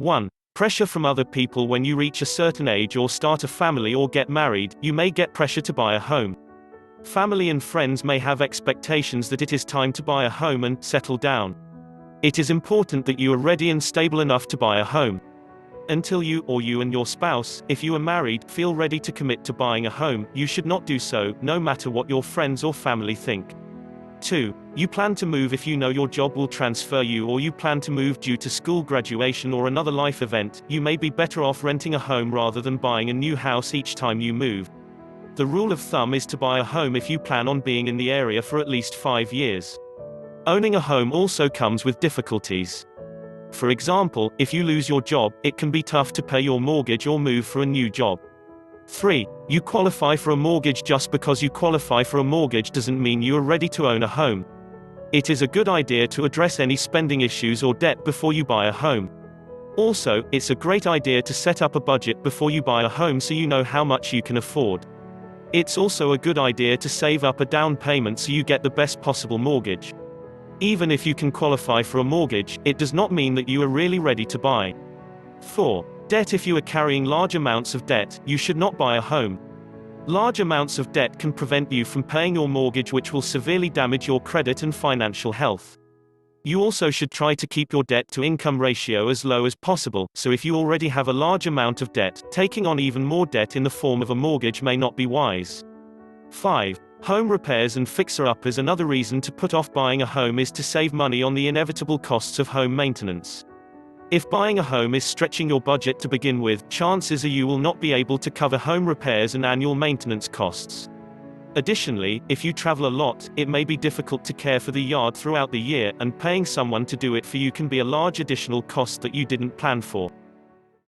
1. Pressure from other people. When you reach a certain age or start a family or get married, you may get pressure to buy a home. Family and friends may have expectations that it is time to buy a home and settle down. It is important that you are ready and stable enough to buy a home. Until you, or you and your spouse, if you are married, feel ready to commit to buying a home, you should not do so, no matter what your friends or family think. 2. You plan to move. If you know your job will transfer you, or you plan to move due to school graduation or another life event, you may be better off renting a home rather than buying a new house each time you move. The rule of thumb is to buy a home if you plan on being in the area for at least 5 years. Owning a home also comes with difficulties. For example, if you lose your job, it can be tough to pay your mortgage or move for a new job. 3. You qualify for a mortgage. Just because you qualify for a mortgage doesn't mean you are ready to own a home. It is a good idea to address any spending issues or debt before you buy a home. Also, it's a great idea to set up a budget before you buy a home so you know how much you can afford. It's also a good idea to save up a down payment so you get the best possible mortgage. Even if you can qualify for a mortgage, it does not mean that you are really ready to buy. 4. Debt. If you are carrying large amounts of debt, you should not buy a home. Large amounts of debt can prevent you from paying your mortgage, which will severely damage your credit and financial health. You also should try to keep your debt-to-income ratio as low as possible, so if you already have a large amount of debt, taking on even more debt in the form of a mortgage may not be wise. 5. Home repairs and fixer-uppers. Another reason to put off buying a home is to save money on the inevitable costs of home maintenance. If buying a home is stretching your budget to begin with, chances are you will not be able to cover home repairs and annual maintenance costs. Additionally, if you travel a lot, it may be difficult to care for the yard throughout the year, and paying someone to do it for you can be a large additional cost that you didn't plan for.